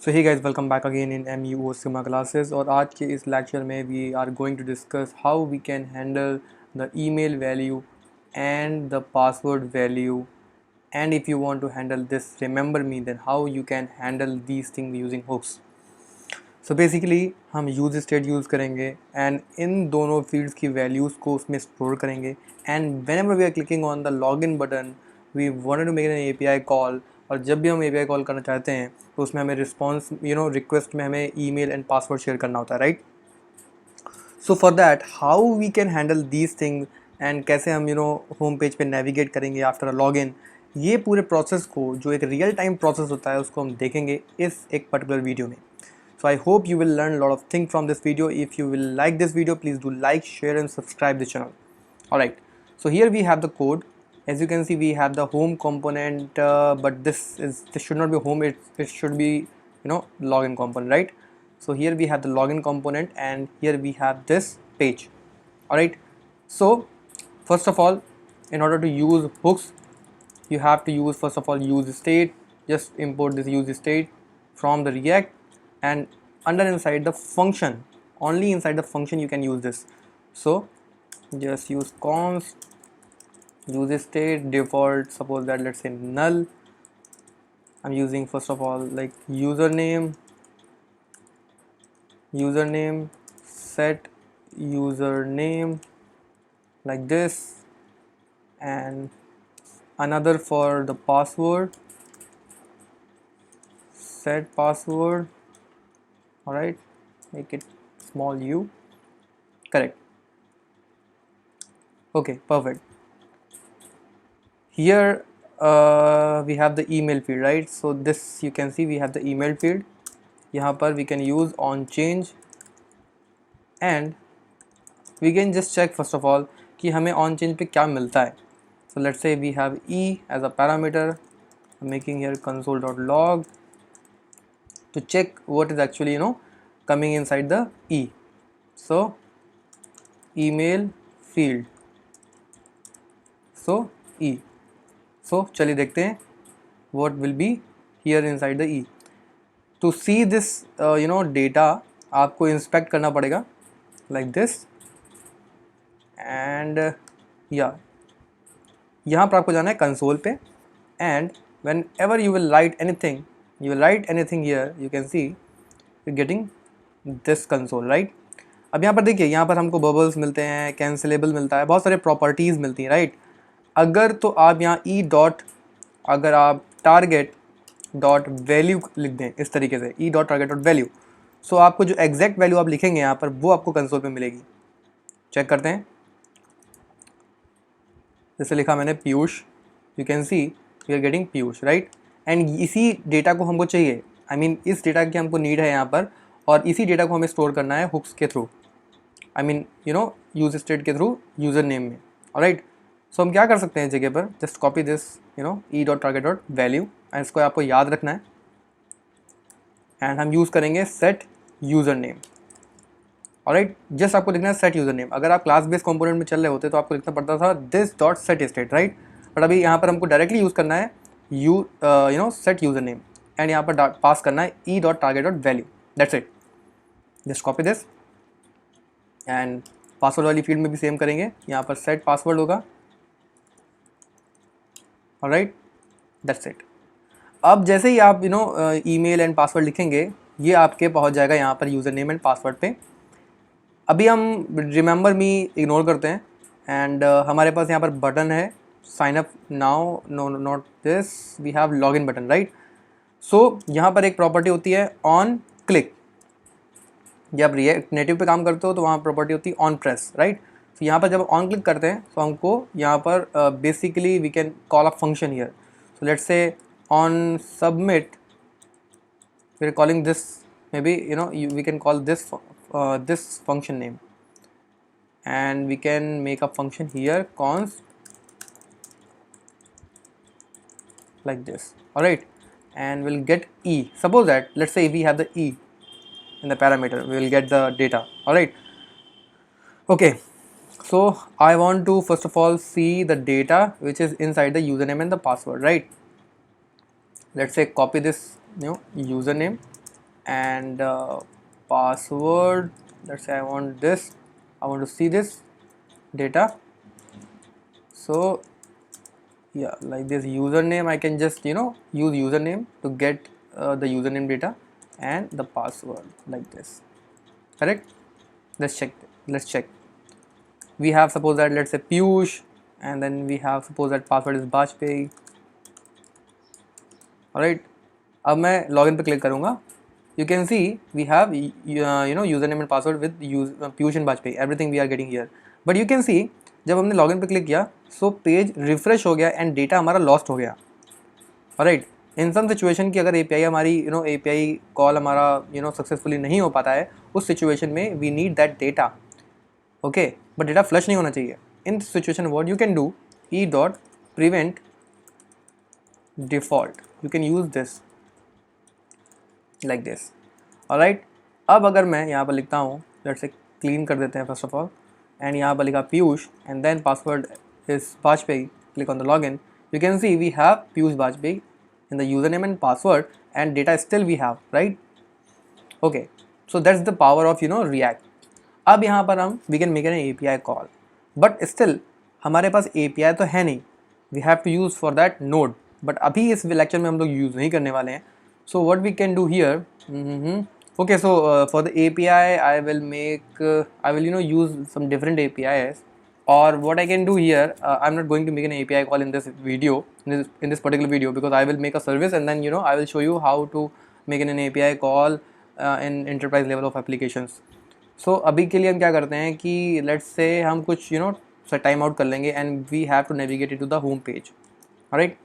So hey guys, welcome back again in MUO sigma classes. और आज के इस लेक्चर में we are going to discuss how we can handle the email value and the password value, and if you want to handle this, remember me, then how you can handle these things using hooks. So basically हम use state use करेंगे and in दोनों fields की values को उसमें store करेंगे। And whenever we are clicking on the login button, we wanted to make an API call, और जब भी हम API कॉल करना चाहते हैं तो उसमें हमें रिस्पॉन्स रिक्वेस्ट में हमें ईमेल एंड पासवर्ड शेयर करना होता है, right? So for that how we can handle these things and कैसे हम होम पेज पे नेविगेट करेंगे आफ्टर अ लॉगिन, ये पूरे प्रोसेस को जो एक रियल टाइम प्रोसेस होता है उसको हम देखेंगे इस एक पर्टिकुलर वीडियो में. So I hope you will learn a lot of things from this video. If you will like this video, please do like, share and subscribe the channel. Alright, so here we have the code. As you can see, we have the home component, but this should not be home, it should be login component, right? So here we have the login component and here we have this page. Alright, so first of all, in order to use hooks, you have to use first of all use state. Just import this use state from the React, and inside the function, only inside the function you can use this. So just use const use state default, suppose that let's say null. I'm using first of all like username set username like this, and another for the password, set password. Alright, make it small u, correct. Okay, perfect. Here we have the email field, right? So this you can see we have the email field. यहाँ पर we can use on change and we can just check first of all कि हमें on change पे क्या मिलता है. So let's say we have e as a parameter. I'm making here console.log to check what is actually coming inside the e. So email field, so e. So चलिए देखते हैं what will be here inside the e. To see this data आपको inspect करना पड़ेगा like this, and यहाँ पर आपको जाना है कंसोल पे, and whenever you will write anything here, you can see you're getting this console, right? अब यहाँ पर देखिए, यहाँ पर हमको बबल्स मिलते हैं, कैंसिलेबल मिलता है, बहुत सारे प्रॉपर्टीज़ मिलती हैं, राइट? अगर तो आप यहाँ ई डॉट, अगर आप टारगेट डॉट वैल्यू लिख दें इस तरीके से, e dot target dot value, so आपको जो एग्जैक्ट वैल्यू आप लिखेंगे यहाँ पर वो आपको कंसोल पे मिलेगी. चेक करते हैं. जैसे लिखा मैंने Piyush, you can see we are getting Piyush, right? And इसी डेटा को हमको चाहिए, आई मीन इस डेटा की हमको नीड है यहाँ पर, और इसी डेटा को हमें स्टोर करना है हुक्स के through, I mean use state के थ्रू यूज़र नेम में. ऑलराइट, सो हम क्या कर सकते हैं इस जगह पर, just copy this E dot target dot value, and इसको आपको याद रखना है, एंड हम यूज़ करेंगे set user name. Alright, just आपको लिखना है सेट यूज़र नेम. अगर आप क्लास बेस्ड कंपोनेंट में चल रहे होते तो आपको लिखना पड़ता था this dot set state, right? But अभी यहाँ पर हमको डायरेक्टली यूज़ करना है सेट यूज़र नेम, एंड यहाँ पर पास करना है ई dot target dot value. That's it. Just copy this, and password वाली फील्ड में भी सेम करेंगे, यहाँ पर सेट पासवर्ड होगा. Alright, that's it. अब जैसे ही आप ईमेल एंड पासवर्ड लिखेंगे, ये आपके पहुँच जाएगा यहाँ पर यूज़र नेम एंड पासवर्ड पे. अभी हम रिमेंबर मी इग्नोर करते हैं, एंड हमारे पास यहाँ पर बटन है sign up now, no not this, we have login button, right? So यहाँ पर एक प्रॉपर्टी होती है ऑन क्लिक. जब आप रिएक्ट नेटिव पे काम करते हो तो वहाँ प्रॉपर्टी होती है ऑन प्रेस, राइट? तो यहाँ पर जब ऑन क्लिक करते हैं तो हमको यहाँ पर basically we can call a function here. So let's say on submit we are calling this, maybe we can call this this function name, and we can make a function here const like this. All right, and we'll get e. Suppose that let's say we have the e in the parameter, we will get the data. All right, okay, so I want to first of all see the data which is inside the username and the password, right? Let's say copy this username and password. Let's say I want this, I want to see this data. So yeah, like this username, I can just use username to get the username data and the password like this. Correct? Let's check. We have, suppose that, let's say Piyush, and then we have, suppose that password is Bajpayee. Alright, अब मैं login पे click करूँगा. You can see we have username and password with Piyush and Bajpayee. Everything we are getting here. But you can see जब हमने login पे click किया, so page refresh हो गया and data हमारा lost हो गया. Alright, इन सम सिचुएशन की अगर API हमारी API कॉल हमारा सक्सेसफुली नहीं हो पाता है, उस सिचुएशन में we need that data. Okay, but data flush नहीं होना चाहिए. In situation what you can do, e dot prevent default. You can use this like this. Alright, अब अगर मैं यहाँ पर लिखता हूँ, लेट्स से क्लीन कर देते हैं फर्स्ट ऑफ ऑल, एंड यहाँ पर लिखा Piyush and then password is Bajpayee, click on the login. You can see we have Piyush Bajpayee in the username and password, and data still we have, right? Okay, so that's the power of React. अब यहाँ पर हम we can make an API call, but still हमारे पास API तो है नहीं. We have to use for that node, but अभी इस लेक्चर में हम लोग यूज़ नहीं करने वाले हैं. So what we can do here, okay, so for the API I will make I will use some different APIs. Or what I can do here, I'm not going to make an API call in this video, in this particular video, because I will make a service and then I will show you how to make an API call in enterprise level of applications. So अभी के लिए हम क्या करते हैं कि let's say हम कुछ टाइम आउट कर लेंगे and we have to navigate it to the home page, alright.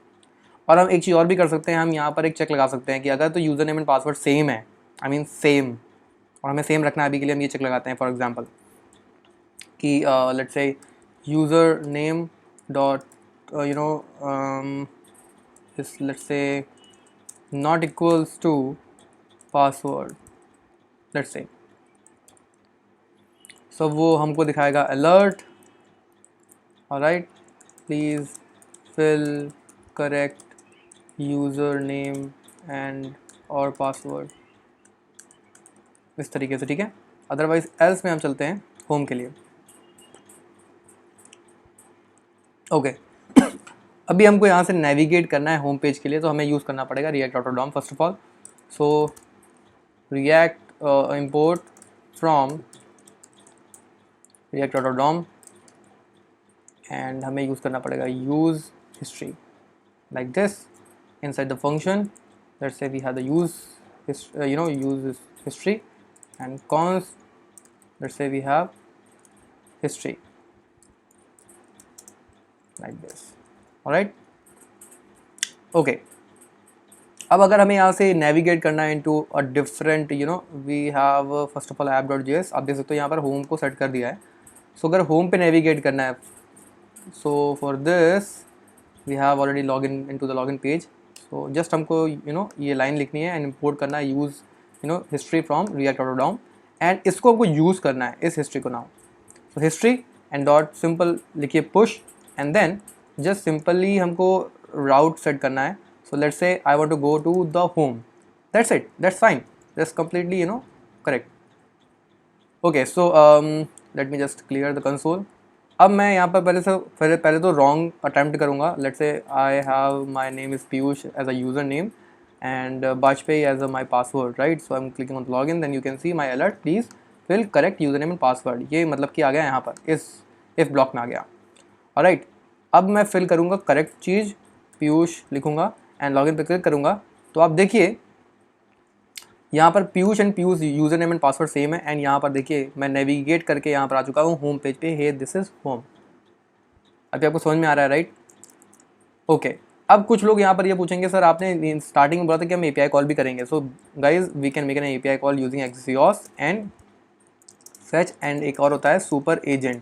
और हम एक चीज़ और भी कर सकते हैं, हम यहाँ पर एक चेक लगा सकते हैं कि अगर तो user name and password same है, I mean सेम, और हमें सेम रखना है, अभी के लिए हम ये चेक लगाते हैं. फॉर एग्जाम्पल कि let's say username dot is, let's say, not equals to password, let's say. So वो हमको दिखाएगा alert, alright, please fill correct username and or password, इस तरीके से, ठीक है. अदरवाइज एल्स में हम चलते हैं होम के लिए. ओके, अभी हमको यहाँ से नेविगेट करना है होम पेज के लिए, तो हमें यूज़ करना पड़ेगा react.dom first of all. So react import from react.dom and हमें यूज़ करना पड़ेगा use history like this inside the function. Let's say we have the use history and const, let's say we have history like this, alright. Okay, अब अगर हमें यहाँ से navigate करना है into a different we have first of all app.js. आप देख सकते हो यहाँ पर होम को सेट कर दिया है. सो अगर होम पे नेविगेट करना है, so for this we have already log in into the login page. So just हमको ये लाइन लिखनी है एंड इम्पोर्ट करना है use history from react.dom, and इसको हमको यूज़ करना है इस हिस्ट्री को now. So history and dot simple लिखिए push, and then just simply हमको राउट सेट करना है. So let's say I want to go to the home. That's it, that's fine, that's completely correct. Okay, so let me just clear the console. अब मैं यहाँ पर पहले तो wrong attempt करूँगा. Let's say I have my name is Piyush as a user name and Bajpayee as my password, right? So I'm clicking on login, then you can see my alert, please fill correct username and password. ये मतलब कि आ गया यहाँ पर इस if block में आ गया. Alright, अब मैं फिल करूँगा करेक्ट चीज़, पीयूष लिखूँगा एंड लॉगिन पे क्लिक करूँगा. तो आप देखिए यहाँ पर Piyush and Piyush user name and password same है, एंड यहाँ पर देखिए मैं नेविगेट करके यहाँ पर आ चुका हूँ होम पेज पे. हे दिस इज़ होम. अभी आपको समझ में आ रहा है, राइट? ओके, अब कुछ लोग यहाँ पर ये पूछेंगे सर आपने स्टार्टिंग में बोला था कि हम API कॉल भी करेंगे. So guys we can make an API call using Axios and fetch, and एक और होता है सुपर एजेंट.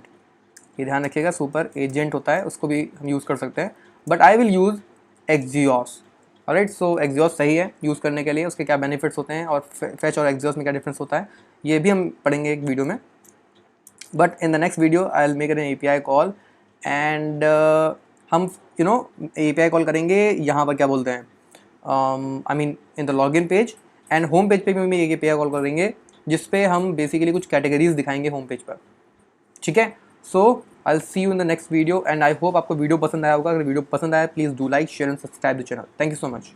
ये ध्यान रखिएगा, सुपर एजेंट होता है, उसको भी हम यूज़ कर सकते हैं, but I will use Axios. Alright, so Axios सही है यूज़ करने के लिए. उसके क्या बेनिफिट्स होते हैं और फेच और Axios में क्या डिफरेंस होता है, ये भी हम पढ़ेंगे एक वीडियो में. But in the next video I will make an API call and हम API कॉल करेंगे यहाँ पर क्या बोलते हैं, I mean in the login page, and home page पे भी हम एक API कॉल करेंगे जिस पे हम बेसिकली कुछ कैटेगरीज दिखाएंगे होम पेज पर, ठीक है। So I will see you in the next video and I hope आपको वीडियो पसंद आया होगा। अगर वीडियो पसंद आया please do like share and subscribe the channel. Thank you so much.